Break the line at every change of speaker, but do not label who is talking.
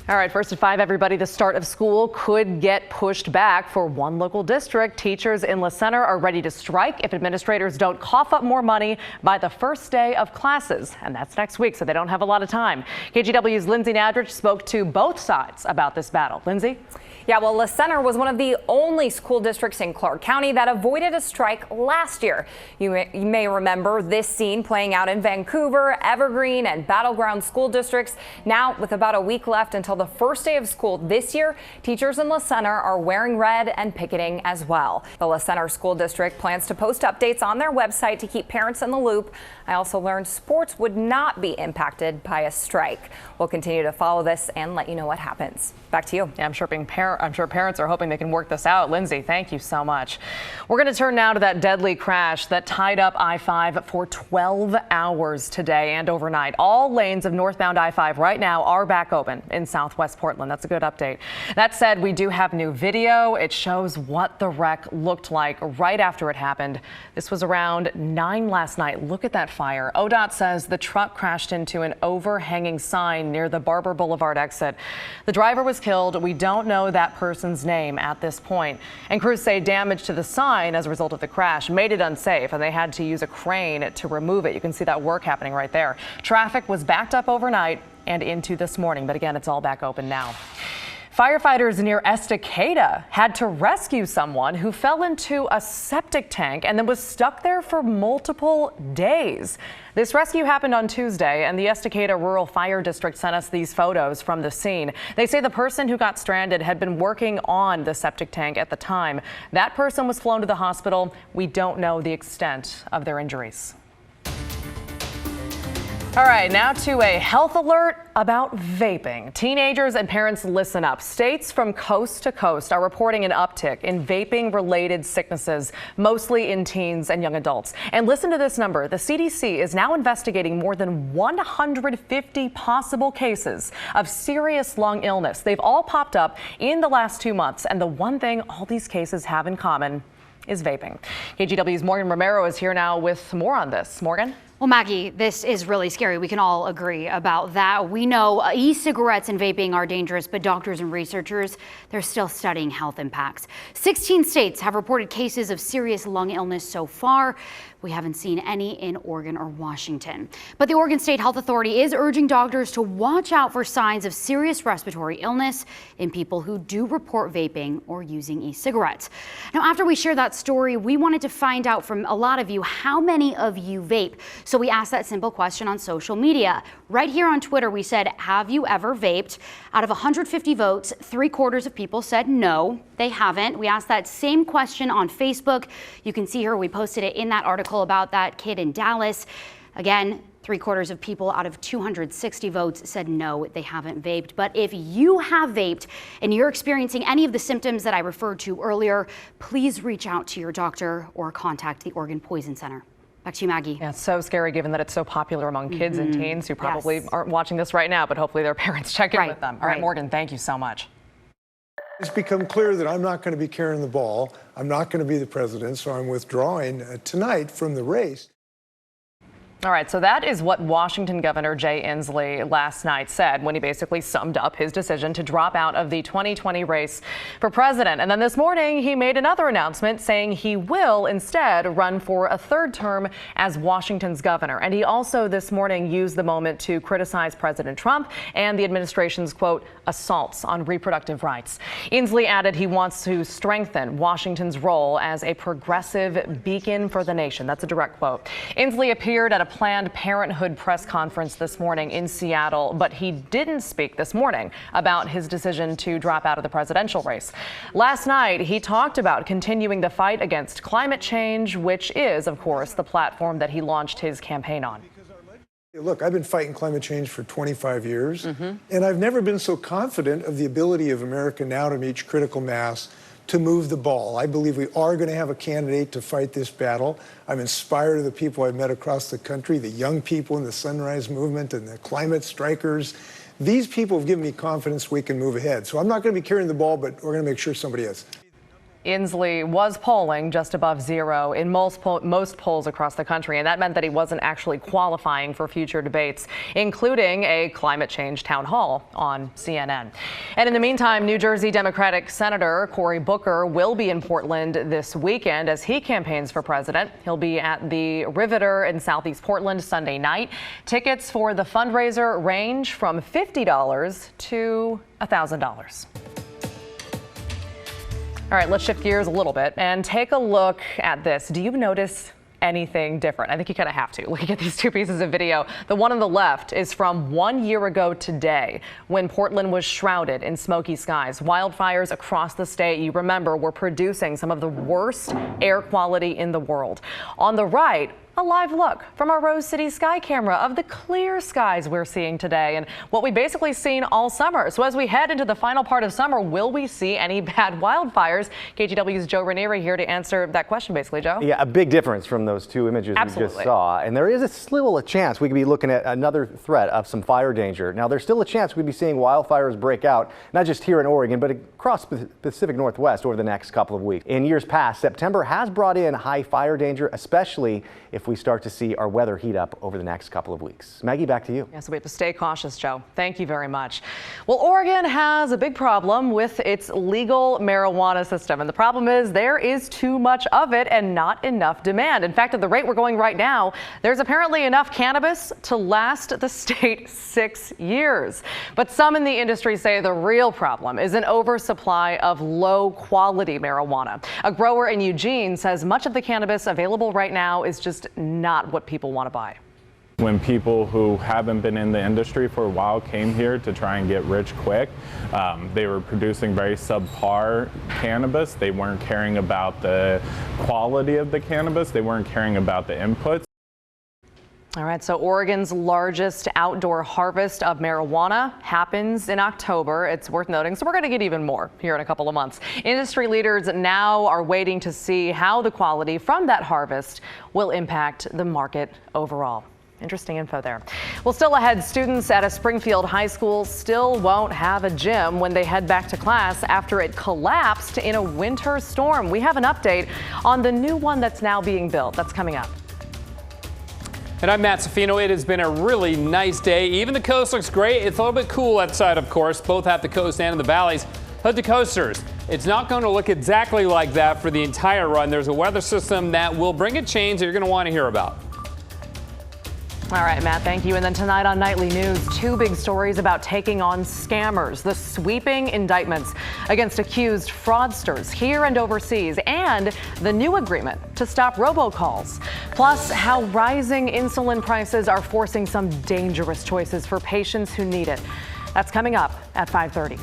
All right, first at 5, everybody. The start of school could get pushed back for one local district. Teachers in La Center are ready to strike if administrators don't cough up more money by the first day of classes. And that's next week, so they don't have a lot of time. KGW's Lindsay Nadrich spoke to both sides about this battle. Lindsay?
Yeah, well, La Center was one of the only school districts in Clark County that avoided a strike last year. You may remember this scene playing out in Vancouver, Evergreen, and Battleground school districts. Now, with about a week left until the first day of school this year, teachers in La Center are wearing red and picketing as well. The La Center School District plans to post updates on their website to keep parents in the loop. I also learned sports would not be impacted by a strike. We'll continue to follow this and let you know what happens. Back to you.
Yeah, I'm sure parents are hoping they can work this out. Lindsay, thank you so much. We're going to turn now to that deadly crash that tied up I-5 for 12 hours today and overnight. All lanes of northbound I-5 right now are back open in southwest Portland. That's a good update. That said, we do have new video. It shows what the wreck looked like right after it happened. This was around 9 last night. Look at that fire. ODOT says the truck crashed into an overhanging sign near the Barber Boulevard exit. The driver was killed. We don't know that person's name at this point. And crews say damage to the sign as a result of the crash made it unsafe, and they had to use a crane to remove it. You can see that work happening right there. Traffic was backed up overnight and into this morning, but again, it's all back open now. Firefighters near Estacada had to rescue someone who fell into a septic tank and then was stuck there for multiple days. This rescue happened on Tuesday, and the Estacada Rural Fire District sent us these photos from the scene. They say the person who got stranded had been working on the septic tank at the time. That person was flown to the hospital. We don't know the extent of their injuries. All right, now to a health alert about vaping. Teenagers and parents, listen up. States from coast to coast are reporting an uptick in vaping-related sicknesses, mostly in teens and young adults. And listen to this number. The CDC is now investigating more than 150 possible cases of serious lung illness. They've all popped up in the last 2 months. And the one thing all these cases have in common is vaping. KGW's Morgan Romero is here now with more on this. Morgan?
Well, Maggie, this is really scary. We can all agree about that. We know e-cigarettes and vaping are dangerous, but doctors and researchers, they're still studying health impacts. 16 states have reported cases of serious lung illness so far. We haven't seen any in Oregon or Washington. But the Oregon State Health Authority is urging doctors to watch out for signs of serious respiratory illness in people who do report vaping or using e-cigarettes. Now, after we share that story, we wanted to find out from a lot of you how many of you vape. So we asked that simple question on social media. Right here on Twitter, we said, have you ever vaped? Out of 150 votes, 3/4 of people said no, they haven't. We asked that same question on Facebook. You can see here, we posted it in that article about that kid in Dallas. Again, 3/4 of people out of 260 votes said no, they haven't vaped. But if you have vaped and you're experiencing any of the symptoms that I referred to earlier, please reach out to your doctor or contact the Oregon Poison Center. Back to you, Maggie.
Yeah, it's so scary given that it's so popular among kids and teens who probably aren't watching this right now, but hopefully their parents check in with them. All right, Morgan, thank you so much.
It's become clear that I'm not going to be carrying the ball. I'm not going to be the president, so I'm withdrawing tonight from the race.
All right, so that is what Washington Governor Jay Inslee last night said when he basically summed up his decision to drop out of the 2020 race for president. And then this morning, he made another announcement saying he will instead run for a third term as Washington's governor. And he also this morning used the moment to criticize President Trump and the administration's, quote, assaults on reproductive rights. Inslee added he wants to strengthen Washington's role as a progressive beacon for the nation. That's a direct quote. Inslee appeared at a Planned Parenthood press conference this morning in Seattle, but he didn't speak this morning about his decision to drop out of the presidential race. Last night, he talked about continuing the fight against climate change, which is, of course, the platform that he launched his campaign on.
Look, I've been fighting climate change for 25 years, and I've never been so confident of the ability of America now to reach critical mass to move the ball. I believe we are going to have a candidate to fight this battle. I'm inspired of the people I've met across the country, the young people in the Sunrise Movement and the climate strikers. These people have given me confidence we can move ahead. So I'm not going to be carrying the ball, but we're going to make sure somebody is.
Inslee was polling just above zero in most polls across the country, and that meant that he wasn't actually qualifying for future debates, including a climate change town hall on CNN. And in the meantime, New Jersey Democratic Senator Cory Booker will be in Portland this weekend as he campaigns for president. He'll be at the Riveter in Southeast Portland Sunday night. Tickets for the fundraiser range from $50 to $1,000. All right, let's shift gears a little bit and take a look at this. Do you notice anything different? I think you kind of have to. Look at these two pieces of video. The one on the left is from 1 year ago today when Portland was shrouded in smoky skies. Wildfires across the state, you remember, were producing some of the worst air quality in the world. On the right, a live look from our Rose City sky camera of the clear skies we're seeing today and what we've basically seen all summer. So as we head into the final part of summer, will we see any bad wildfires? KGW's Joe Ranieri here to answer that question, basically, Joe.
Yeah, a big difference from those two images we just saw. And there is a little chance we could be looking at another threat of some fire danger. Now, there's still a chance we'd be seeing wildfires break out, not just here in Oregon, but across the Pacific Northwest over the next couple of weeks. In years past, September has brought in high fire danger, especially if we start to see our weather heat up over the next couple of weeks. Maggie, back to you.
Yeah, so we have to stay cautious, Joe. Thank you very much. Well, Oregon has a big problem with its legal marijuana system. And the problem is there is too much of it and not enough demand. In fact, at the rate we're going right now, there's apparently enough cannabis to last the state 6 years. But some in the industry say the real problem is an oversupply of low quality marijuana. A grower in Eugene says much of the cannabis available right now is just not what people want to buy.
When people who haven't been in the industry for a while came here to try and get rich quick, they were producing very subpar cannabis. They weren't caring about the quality of the cannabis. They weren't caring about the inputs.
All right, so Oregon's largest outdoor harvest of marijuana happens in October. It's worth noting, so we're going to get even more here in a couple of months. Industry leaders now are waiting to see how the quality from that harvest will impact the market overall. Interesting info there. Well, still ahead, students at a Springfield high school still won't have a gym when they head back to class after it collapsed in a winter storm. We have an update on the new one that's now being built. That's coming up.
And I'm Matt Safino. It has been a really nice day. Even the coast looks great. It's a little bit cool outside, of course, both at the coast and in the valleys. But the coasters, it's not going to look exactly like that for the entire run. There's a weather system that will bring a change that you're going to want to hear about.
All right, Matt, thank you. And then tonight on Nightly News, two big stories about taking on scammers, the sweeping indictments against accused fraudsters here and overseas, and the new agreement to stop robocalls. Plus, how rising insulin prices are forcing some dangerous choices for patients who need it. That's coming up at 5:30.